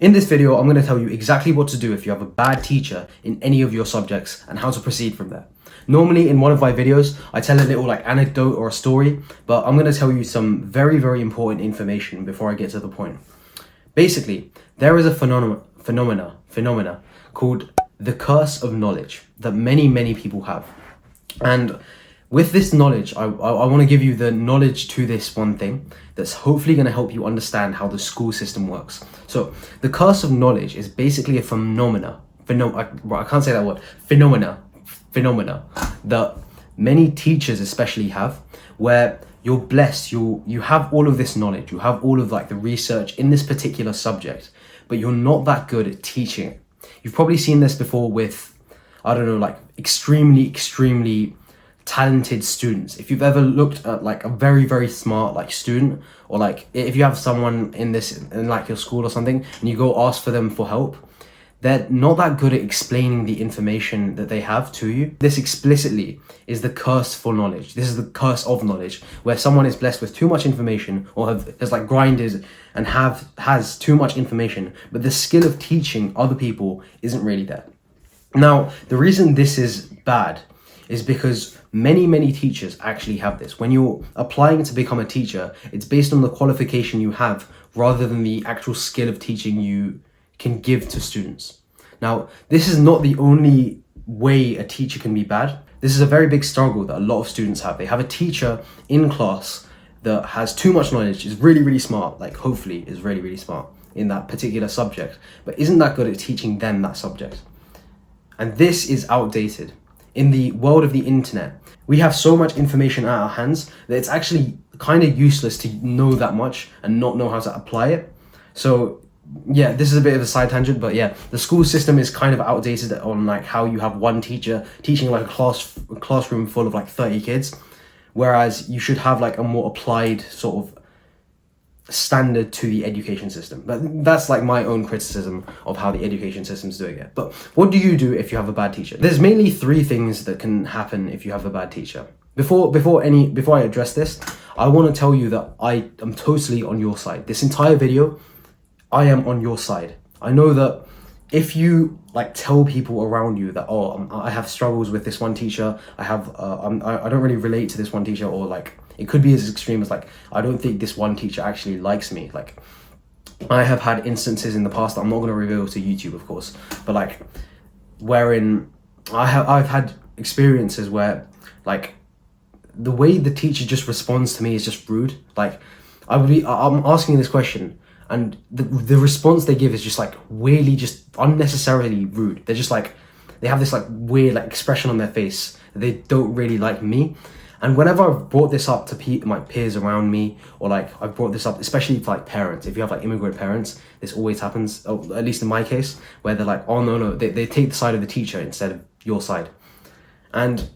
In this video, I'm going to tell you exactly what to do if you have a bad teacher in any of your subjects and how to proceed from there. Normally in one of my videos, I tell a little anecdote or a story, but I'm going to tell you some very, very important information before I get to the point. Basically, there is a phenomena called the curse of knowledge that many people have. And with this knowledge, I want to give you the knowledge to this one thing that's hopefully going to help you understand how the school system works. So the curse of knowledge is basically a phenomena that many teachers especially have, where you're blessed, you have all of this knowledge, you have all of the research in this particular subject, but you're not that good at teaching it. You've probably seen this before with, I don't know, extremely talented students. If you've ever looked at a very smart student, or if you have someone in your school or something and you go ask for them for help, they're not that good at explaining the information that they have to you. This explicitly is the curse for knowledge. This is the curse of knowledge, where someone is blessed with too much information or has grinded and has too much information, but the skill of teaching other people isn't really there. Now, the reason this is bad is because many teachers actually have this. When you're applying to become a teacher, it's based on the qualification you have rather than the actual skill of teaching you can give to students. Now, this is not the only way a teacher can be bad. This is a very big struggle that a lot of students have. They have a teacher in class that has too much knowledge, is really smart, hopefully is really smart in that particular subject, but isn't that good at teaching them that subject. And this is outdated. In the world of the internet, we have so much information at our hands that it's actually kind of useless to know that much and not know how to apply it. So yeah, this is a bit of a side tangent, but yeah, the school system is kind of outdated on how you have one teacher teaching a classroom full of 30 kids, whereas you should have a more applied sort of standard to the education system. But that's my own criticism of how the education system's doing it. But what do you do if you have a bad teacher? There's mainly three things that can happen if you have a bad teacher. Before I address this, I want to tell you that I am totally on your side. This entire video, I am on your side. I know that if you tell people around you that, I have struggles with this one teacher, I don't really relate to this one teacher, or it could be as extreme as I don't think this one teacher actually likes me. I have had instances in the past that I'm not going to reveal to YouTube, of course, but wherein I've had experiences where the way the teacher just responds to me is just rude. I'm asking this question, and the response they give is just weirdly, just unnecessarily rude. They're just they have this weird expression on their face. They don't really like me. And whenever I've brought this up to my peers around me, or I've brought this up, especially for parents, if you have immigrant parents, this always happens, or at least in my case, where they're oh no, they take the side of the teacher instead of your side. And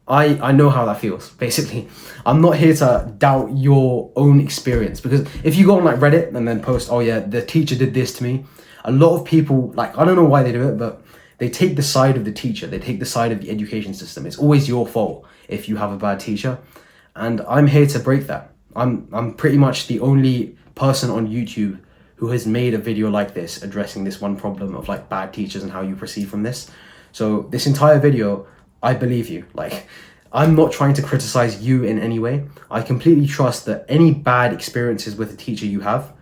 I know how that feels, basically. I'm not here to doubt your own experience, because if you go on Reddit and then post, oh yeah, the teacher did this to me, a lot of people, I don't know why they do it, but they take the side of the teacher, they take the side of the education system. It's always your fault if you have a bad teacher, and I'm here to break that. I'm pretty much the only person on YouTube who has made a video like this addressing this one problem of bad teachers and how you proceed from this. So this entire video, I believe you. I'm not trying to criticize you in any way. I completely trust that any bad experiences with a teacher you have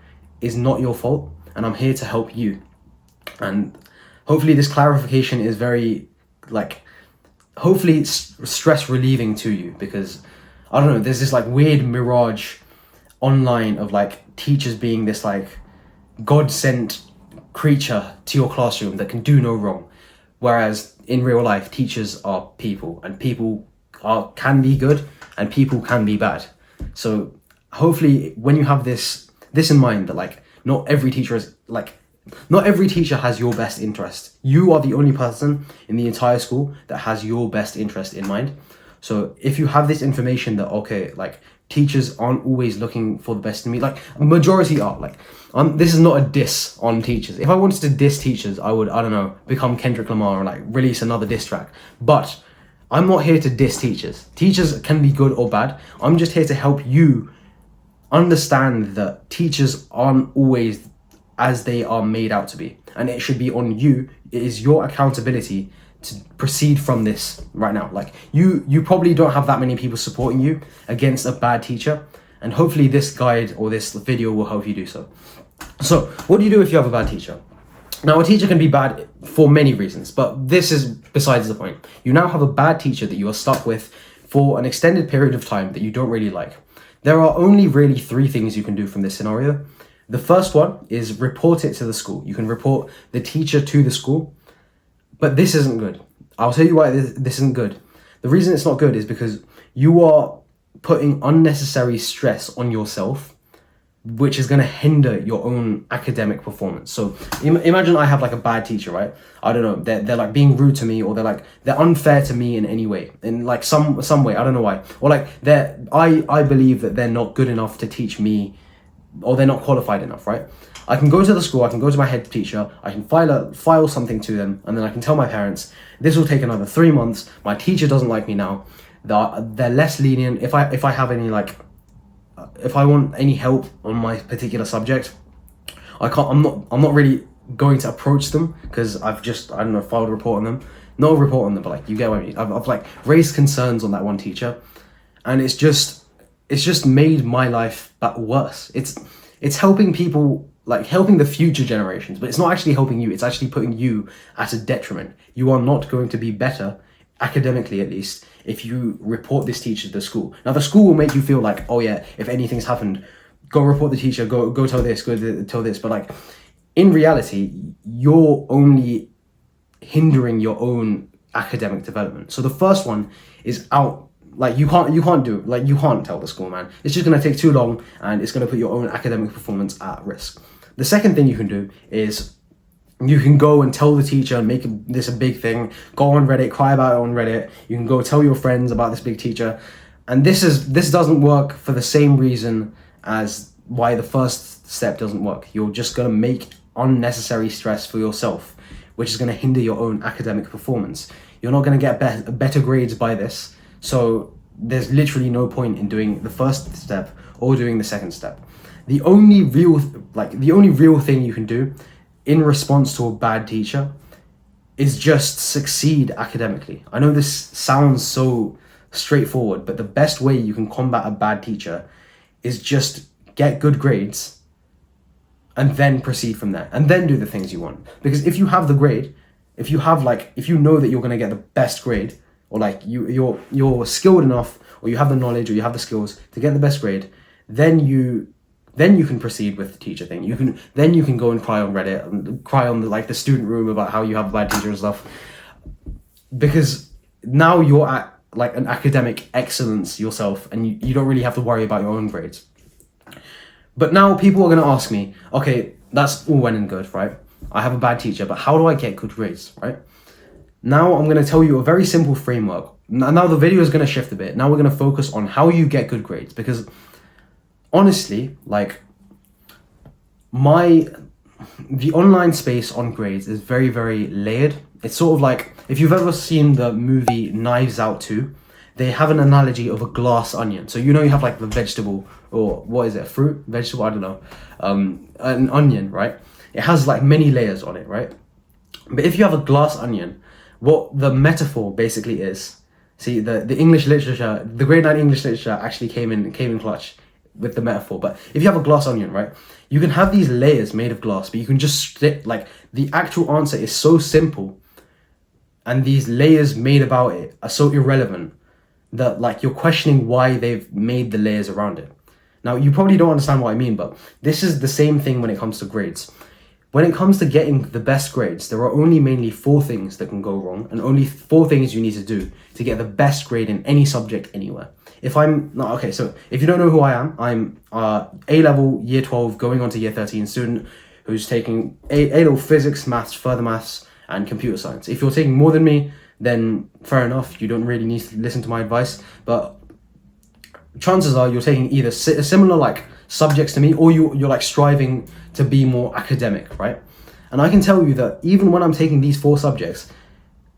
is not your fault, and I'm here to help you. And hopefully this clarification is very hopefully stress relieving to you, because I don't know, there's this weird mirage online of teachers being this God sent creature to your classroom that can do no wrong, whereas in real life teachers are people, and people can be good and people can be bad. So hopefully when you have this in mind, that not every teacher is not every teacher has your best interest. You are the only person in the entire school that has your best interest in mind. So if you have this information that, okay, teachers aren't always looking for the best in me, majority are, this is not a diss on teachers. If I wanted to diss teachers, I would, I don't know, become Kendrick Lamar or release another diss track. But I'm not here to diss teachers. Teachers can be good or bad. I'm just here to help you understand that teachers aren't always as they are made out to be. And it should be on you. It is your accountability to proceed from this right now. Like you probably don't have that many people supporting you against a bad teacher. And hopefully this guide or this video will help you do so. So what do you do if you have a bad teacher? Now, a teacher can be bad for many reasons, but this is besides the point. You now have a bad teacher that you are stuck with for an extended period of time that you don't really like. There are only really 3 things you can do from this scenario. The first one is report it to the school. You can report the teacher to the school, but this isn't good. I'll tell you why this isn't good. The reason it's not good is because you are putting unnecessary stress on yourself, which is going to hinder your own academic performance. So imagine I have like a bad teacher, right? I don't know, they're like being rude to me, or they're unfair to me in any way, in like some way, I don't know why. Or like I believe that they're not good enough to teach me, or they're not qualified enough, right? I can go to the school, I can go to my head teacher, I can file something to them, and then I can tell my parents, this will take another 3 months, my teacher doesn't like me now, they're less lenient. If I have any like, if I want any help on my particular subject, I'm not really going to approach them, because I've just, I don't know, filed a report on them. Not a report on them, but like, you get what I mean. I've like raised concerns on that one teacher, and it's just made my life worse. It's helping people, like helping the future generations, but it's not actually helping you. It's actually putting you at a detriment. You are not going to be better, academically at least, if you report this teacher to the school. Now the school will make you feel like, oh yeah, if anything's happened, go report the teacher, go tell this, tell this. But like, in reality, you're only hindering your own academic development. So the first one is out. Like you can't do it. Like you can't tell the school, man. It's just gonna take too long, and it's gonna put your own academic performance at risk. The second thing you can do is you can go and tell the teacher and make this a big thing. Go on Reddit, cry about it on Reddit. You can go tell your friends about this big teacher. And this doesn't work for the same reason as why the first step doesn't work. You're just going to make unnecessary stress for yourself, which is going to hinder your own academic performance. You're not going to get better grades by this. So there's literally no point in doing the first step or doing the second step. The only real thing you can do in response to a bad teacher is just succeed academically. I know this sounds so straightforward, but the best way you can combat a bad teacher is just get good grades and then proceed from there, and then do the things you want. Because if you have the grade, if you know that you're going to get the best grade, or like you're skilled enough, or you have the knowledge, or you have the skills to get the best grade, then you can proceed with the teacher thing. You can go and cry on Reddit and cry on the student room about how you have a bad teacher and stuff, because now you're at like an academic excellence yourself, and you don't really have to worry about your own grades. But now people are going to ask me, okay, that's all well and good, right? I have a bad teacher, but how do I get good grades, right? Now I'm going to tell you a very simple framework. Now the video is going to shift a bit. Now we're going to focus on how you get good grades, because honestly, like the online space on grades is very, very layered. It's sort of like, if you've ever seen the movie Knives Out 2, they have an analogy of a glass onion. So you have like the vegetable, or what is it, fruit, vegetable, I don't know, an onion, right? It has like many layers on it, right? But if you have a glass onion, what the metaphor basically is, see, the English literature, the grade 9 English literature actually came in clutch with the metaphor. But if you have a glass onion, right, you can have these layers made of glass, but you can just stick, like, the actual answer is so simple, and these layers made about it are so irrelevant that like you're questioning why they've made the layers around it. Now you probably don't understand what I mean, but this is the same thing when it comes to grades. When it comes to getting the best grades, there are only mainly 4 things that can go wrong, and only 4 things you need to do to get the best grade in any subject anywhere. So if you don't know who I am, I'm A-level year 12 going on to year 13 student who's taking A-level physics, maths, further maths, and computer science. If you're taking more than me, then fair enough, you don't really need to listen to my advice, but chances are you're taking either similar like subjects to me, or you're like striving to be more academic, right? And I can tell you that even when I'm taking these 4 subjects,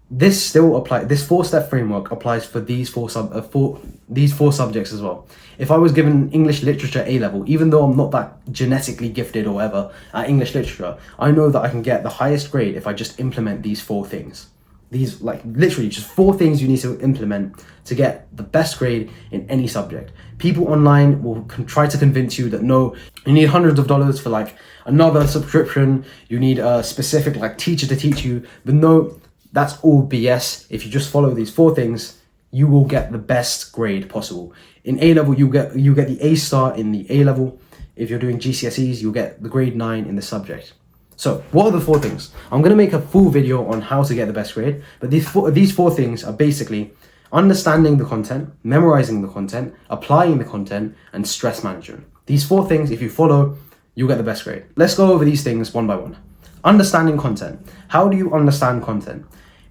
This 4-step framework applies for these four subjects as well. If I was given English literature A level, even though I'm not that genetically gifted or whatever at English literature, I know that I can get the highest grade if I just implement these 4 things. These, like, literally just 4 things you need to implement to get the best grade in any subject. People online will try to convince you that no, you need hundreds of dollars for like another subscription, you need a specific like teacher to teach you, but no, that's all BS. If you just follow these 4 things, you will get the best grade possible. In A level, you get the A star in the A level. If you're doing GCSEs, you'll get the grade 9 in the subject. So what are the 4 things? I'm going to make a full video on how to get the best grade, but these four things are basically understanding the content, memorizing the content, applying the content, and stress management. These 4 things, if you follow, you'll get the best grade. Let's go over these things one by one. Understanding content. How do you understand content?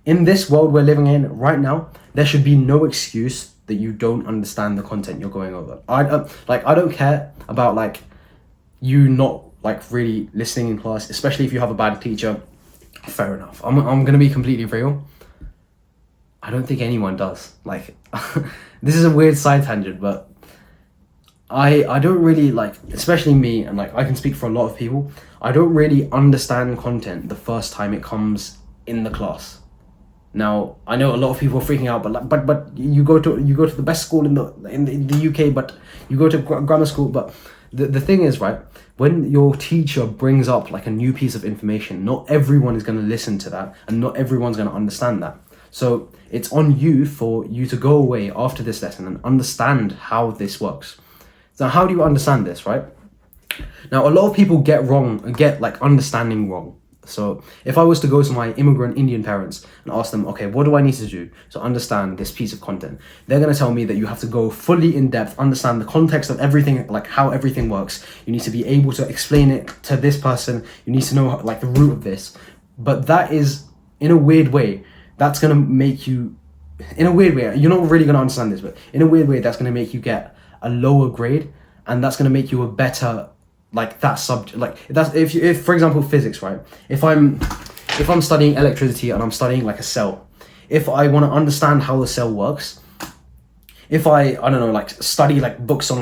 In this world we're living in right now, there should be no excuse that you don't understand the content you're going over. I don't care about like you not like really listening in class, especially if you have a bad teacher. Fair enough. I'm gonna be completely real. I don't think anyone does. Like, this is a weird side tangent, but I don't really like, especially me, and like I can speak for a lot of people, I don't really understand content the first time it comes in the class. Now, I know a lot of people are freaking out, but you go to the best school in the UK, but you go to grammar school, but the thing is, right, when your teacher brings up like a new piece of information, not everyone is going to listen to that, and not everyone's going to understand that. So it's on you for you to go away after this lesson and understand how this works. So how do you understand this, right? Now, a lot of people get like understanding wrong. So if I was to go to my immigrant Indian parents and ask them, okay, what do I need to do to understand this piece of content? They're going to tell me that you have to go fully in depth, understand the context of everything, like how everything works. You need to be able to explain it to this person. You need to know like the root of this. But that is, in a weird way, that's going to make you, in a weird way, you're not really going to understand this, but in a weird way, that's going to make you get a lower grade, and that's going to make you a better, like that subject, like that's if for example physics, right? If I'm studying electricity and I'm studying like a cell, if I want to understand how the cell works, if I don't know, like study like books on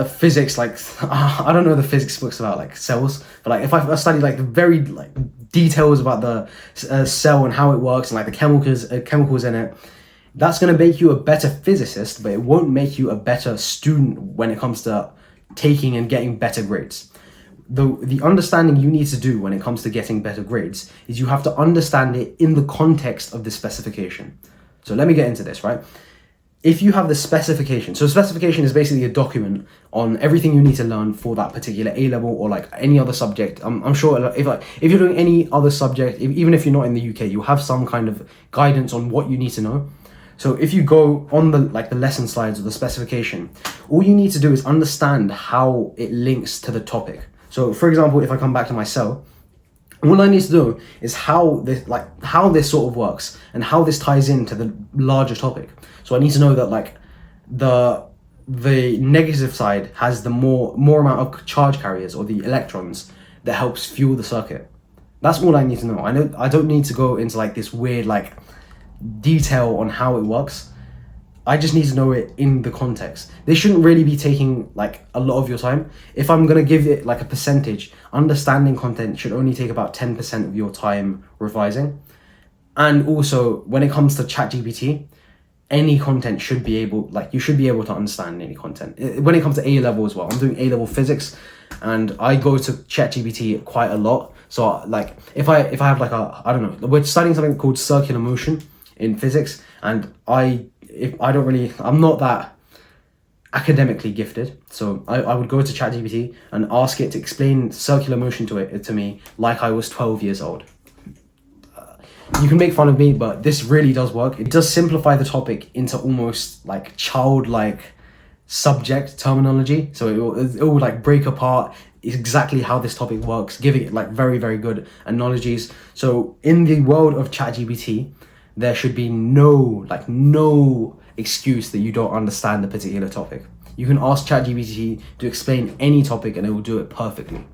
physics, like I don't know the physics books about like cells, but like if I study like the very like details about the cell and how it works and like the chemicals in it, that's going to make you a better physicist, but it won't make you a better student when it comes to taking and getting better grades. The understanding you need to do when it comes to getting better grades is you have to understand it in the context of the specification. So let me get into this, right? If you have the specification, so specification is basically a document on everything you need to learn for that particular A level or like any other subject. I'm sure if you're doing any other subject, even if you're not in the UK, you have some kind of guidance on what you need to know. So if you go on the lesson slides or the specification, all you need to do is understand how it links to the topic. So for example, if I come back to my cell, all I need to do is how this sort of works and how this ties into the larger topic. So I need to know that like the negative side has the more amount of charge carriers or the electrons that helps fuel the circuit. That's all I need to know. I don't need to go into like this weird like detail on how it works. I just need to know it in the context. This shouldn't really be taking like a lot of your time. If I'm going to give it like a percentage, understanding content should only take about 10% of your time revising. And also when it comes to ChatGPT, any content should be able, like you should be able to understand any content. When it comes to A level as well, I'm doing A level physics and I go to ChatGPT quite a lot. So like if I have like I don't know, we're studying something called circular motion in physics, and I'm not that academically gifted, so I would go to ChatGPT and ask it to explain circular motion to me like I was 12 years old. You can make fun of me, but this really does work. It does simplify the topic into almost like childlike subject terminology, so it will like break apart exactly how this topic works, giving it like very, very good analogies. So in the world of ChatGPT, there should be no excuse that you don't understand the particular topic. You can ask ChatGPT to explain any topic and it will do it perfectly.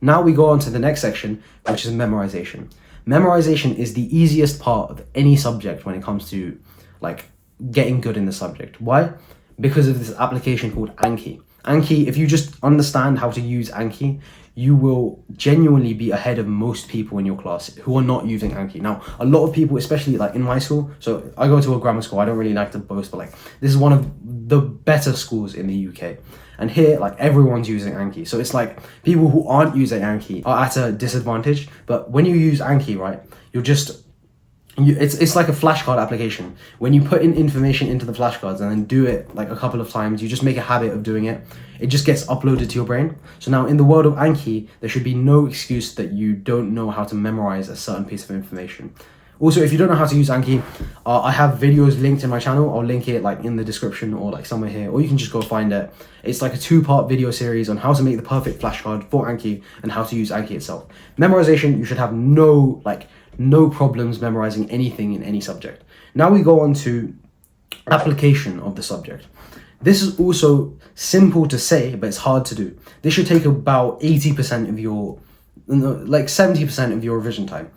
Now we go on to the next section, which is memorization. Memorization is the easiest part of any subject when it comes to like getting good in the subject. Why? Because of this application called Anki. Anki, if you just understand how to use Anki, you will genuinely be ahead of most people in your class who are not using Anki. Now, a lot of people, especially like in my school, so I go to a grammar school, I don't really like to boast, but like this is one of the better schools in the UK. And here, like everyone's using Anki. So it's like people who aren't using Anki are at a disadvantage. But when you use Anki, right, it's like a flashcard application. When you put in information into the flashcards and then do it like a couple of times, you just make a habit of doing it. It just gets uploaded to your brain. So now in the world of Anki, there should be no excuse that you don't know how to memorize a certain piece of information. Also, if you don't know how to use Anki, I have videos linked in my channel. I'll link it like in the description or like somewhere here, or you can just go find it. It's like a 2-part video series on how to make the perfect flashcard for Anki and how to use Anki itself. Memorization, you should have no problems memorizing anything in any subject. Now we go on to application of the subject. This is also simple to say, but it's hard to do. This should take about 80% of your, like 70% of your revision time.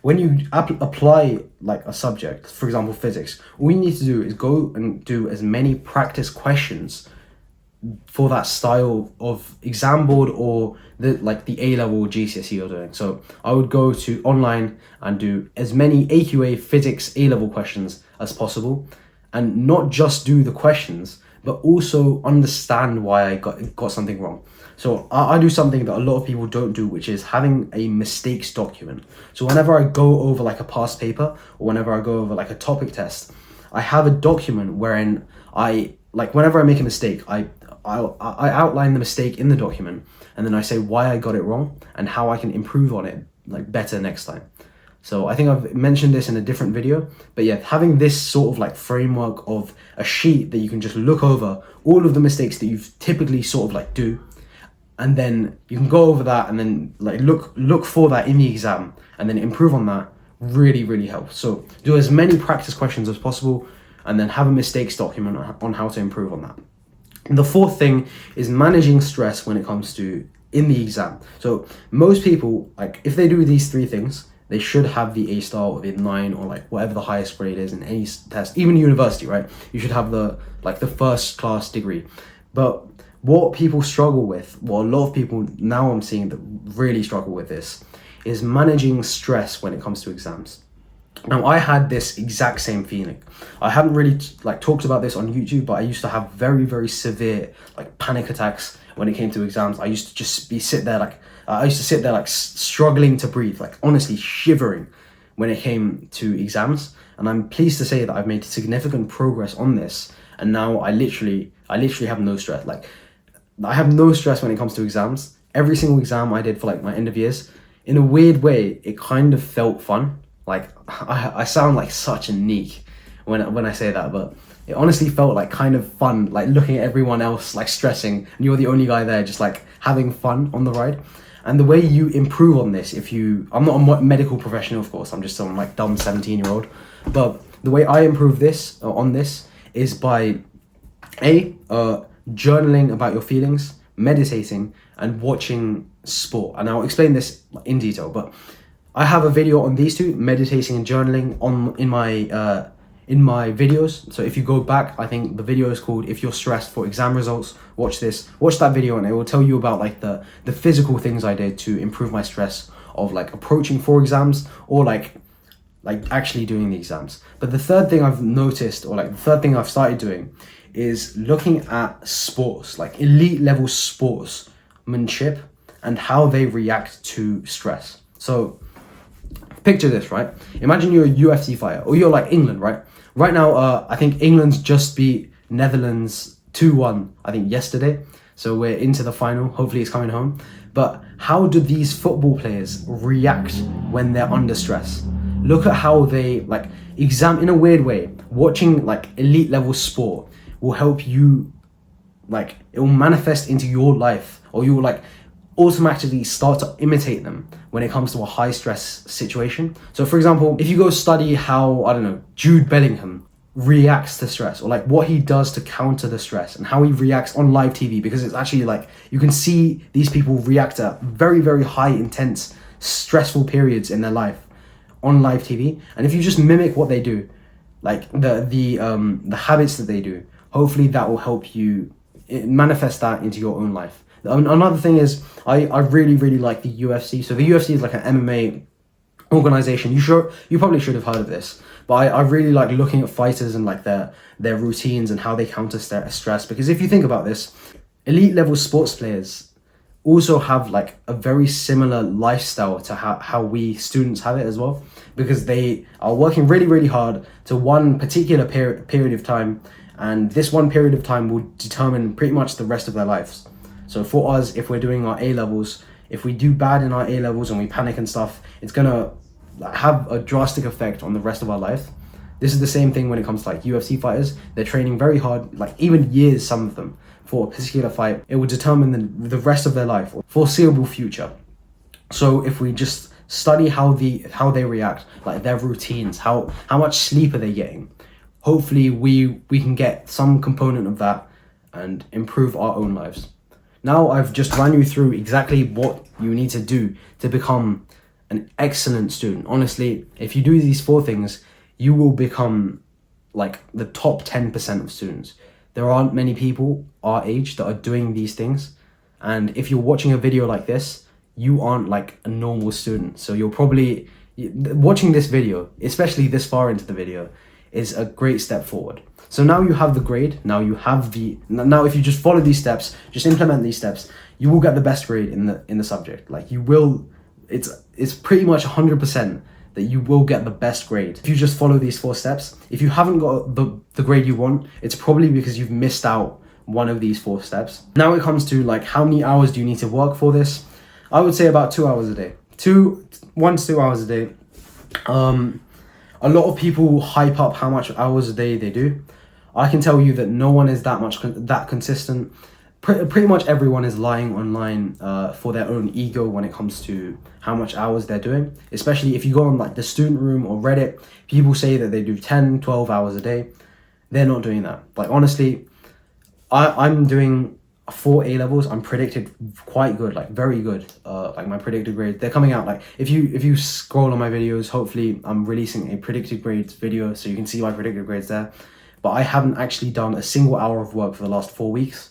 When you apply like a subject, for example, physics, all you need to do is go and do as many practice questions for that style of exam board or the A-level or GCSE you're doing. So I would go to online and do as many AQA physics A-level questions as possible, and not just do the questions, but also understand why I got something wrong. So I do something that a lot of people don't do, which is having a mistakes document. So whenever I go over like a past paper or whenever I go over like a topic test, I have a document wherein whenever I make a mistake, I outline the mistake in the document, and then I say why I got it wrong and how I can improve on it like better next time. So I think I've mentioned this in a different video, but yeah, having this sort of like framework of a sheet that you can just look over all of the mistakes that you've typically sort of like do, and then you can go over that and then like look for that in the exam and then improve on that really helps. So do as many practice questions as possible and then have a mistakes document on how to improve on that. And the fourth thing is managing stress when it comes to in the exam. So most people, like if they do these 3 things, they should have the A star or the 9 or like whatever the highest grade is in any test, even university, right? You should have the first class degree. But what people struggle with, what a lot of people now I'm seeing that really struggle with this, is managing stress when it comes to exams. Now, I had this exact same feeling. I haven't really like talked about this on YouTube, but I used to have very severe like panic attacks when it came to exams. I used to just sit there like struggling to breathe, like honestly shivering when it came to exams. And I'm pleased to say that I've made significant progress on this. And now I literally have no stress. Like I have no stress when it comes to exams. Every single exam I did for like my end of years, in a weird way, it kind of felt fun. Like I sound like such a neek when I say that, but it honestly felt like kind of fun, like looking at everyone else like stressing and you're the only guy there just like having fun on the ride. And the way you improve on this, I'm not a medical professional, of course, I'm just some like dumb 17-year-old, but the way I improve on this is by journaling about your feelings, meditating, and watching sport. And I'll explain this in detail, but I have a video on these 2, meditating and journaling, in my videos. So if you go back, I think the video is called "If You're Stressed for Exam Results." Watch that video, and it will tell you about like the physical things I did to improve my stress of like approaching 4 exams or like actually doing the exams. But the third thing I've noticed, or like the third thing I've started doing, is looking at sports, like elite level sportsmanship and how they react to stress. So picture this, right? Imagine you're a UFC fighter, or you're like England, right? Right now, I think England's just beat Netherlands 2-1, I think yesterday. So we're into the final. Hopefully it's coming home. But how do these football players react when they're under stress? Look at how they like in a weird way. Watching like elite level sport will help you, like it will manifest into your life, or you will like automatically start to imitate them when it comes to a high stress situation. So for example, if you go study how, I don't know, Jude Bellingham reacts to stress, or like what he does to counter the stress and how he reacts on live TV, because it's actually like you can see these people react to very high intense stressful periods in their life on live TV, and if you just mimic what they do, like the habits that they do, hopefully that will help you manifest that into your own life. Another thing is I really like the UFC. So the UFC is like an MMA organization. You probably should have heard of this, but I really like looking at fighters and like their routines and how they counter stress, because if you think about this, elite level sports players also have like a very similar lifestyle to how we students have it as well, because they are working really hard to one particular period of time, and this one period of time will determine pretty much the rest of their lives. So for us, if we're doing our A-levels, if we do bad in our A-levels and we panic and stuff, it's gonna have a drastic effect on the rest of our life. This is the same thing when it comes to like UFC fighters. They're training very hard, like even years, some of them, for a particular fight. It will determine the rest of their life, or foreseeable future. So if we just study how they react, like their routines, how much sleep are they getting, hopefully we can get some component of that and improve our own lives. Now I've just run you through exactly what you need to do to become an excellent student. Honestly, if you do these 4 things, you will become like the top 10% of students. There aren't many people our age that are doing these things, and if you're watching a video like this, you aren't like a normal student. So you're probably watching this video, especially this far into the video, is a great step forward. So now you have the grade, now if you just follow these steps, just implement these steps, you will get the best grade in the subject. Like you will, it's pretty much 100% that you will get the best grade if you just follow these 4 steps. If you haven't got the grade you want, it's probably because you've missed out one of these 4 steps. Now it comes to like how many hours do you need to work for this? I would say about 2 hours a day. 1 to 2 hours a day. A lot of people hype up how much hours a day they do. I can tell you that no one is that consistent. Pretty much everyone is lying online for their own ego when it comes to how much hours they're doing. Especially if you go on like the student room or Reddit, people say that they do 10, 12 hours a day. They're not doing that. Like honestly, I'm doing 4 A-levels. I'm predicted quite good, like very good. Like my predicted grades, they're coming out. Like if you scroll on my videos, hopefully I'm releasing a predicted grades video so you can see my predicted grades there. But I haven't actually done a single hour of work for the last 4 weeks.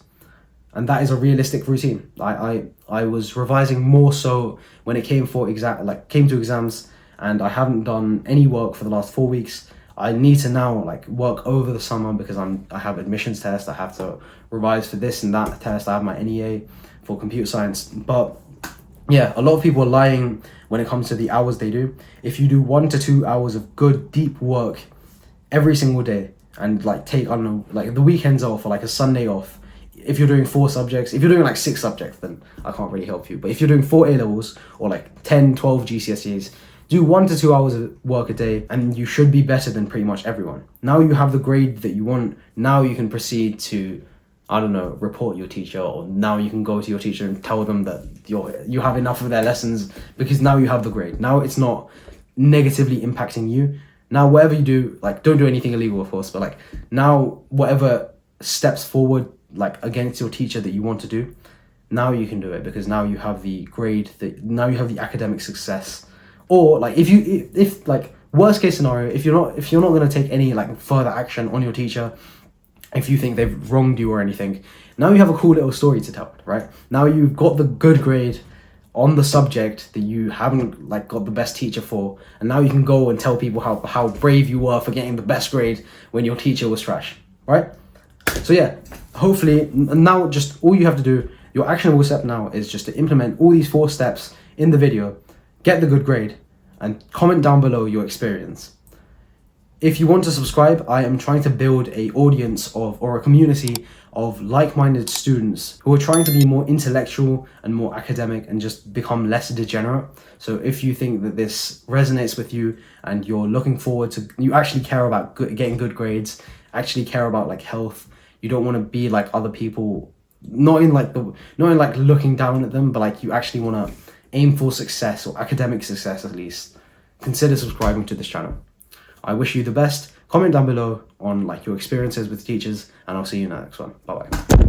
And that is a realistic routine. I was revising more so when it came to exams, and I haven't done any work for the last 4 weeks. I need to now like work over the summer because I have admissions tests. I have to revise for this and that test. I have my NEA for computer science. But yeah, a lot of people are lying when it comes to the hours they do. If you do 1 to 2 hours of good deep work every single day, and like take, I don't know, like the weekends off or like a Sunday off, if you're doing 4 subjects, if you're doing like 6 subjects, then I can't really help you. But if you're doing 4 A-levels or like 10, 12 GCSEs, do 1 to 2 hours of work a day and you should be better than pretty much everyone. Now you have the grade that you want. Now you can proceed to, I don't know, report your teacher, or now you can go to your teacher and tell them that you have enough of their lessons, because now you have the grade. Now it's not negatively impacting you. Now whatever you do, like don't do anything illegal of course, but like now whatever steps forward like against your teacher that you want to do, now you can do it, because now you have the grade, now you have the academic success. Or like if like worst case scenario, if you're not going to take any like further action on your teacher, if you think they've wronged you or anything, now you have a cool little story to tell, right? Now you've got the good grade on the subject that you haven't like got the best teacher for, and now you can go and tell people how brave you were for getting the best grade when your teacher was trash, right? So yeah, hopefully now just all you have to do, your actionable step now is just to implement all these 4 steps in the video, get the good grade, and comment down below your experience. If you want to subscribe, I am trying to build a audience or a community of like-minded students who are trying to be more intellectual and more academic and just become less degenerate. So if you think that this resonates with you and you're looking forward to, you actually care about getting good grades, actually care about like health, you don't want to be like other people, not in like looking down at them, but like you actually want to aim for success, or academic success at least, consider subscribing to this channel. I wish you the best. Comment down below on like your experiences with teachers, and I'll see you in the next one. Bye bye.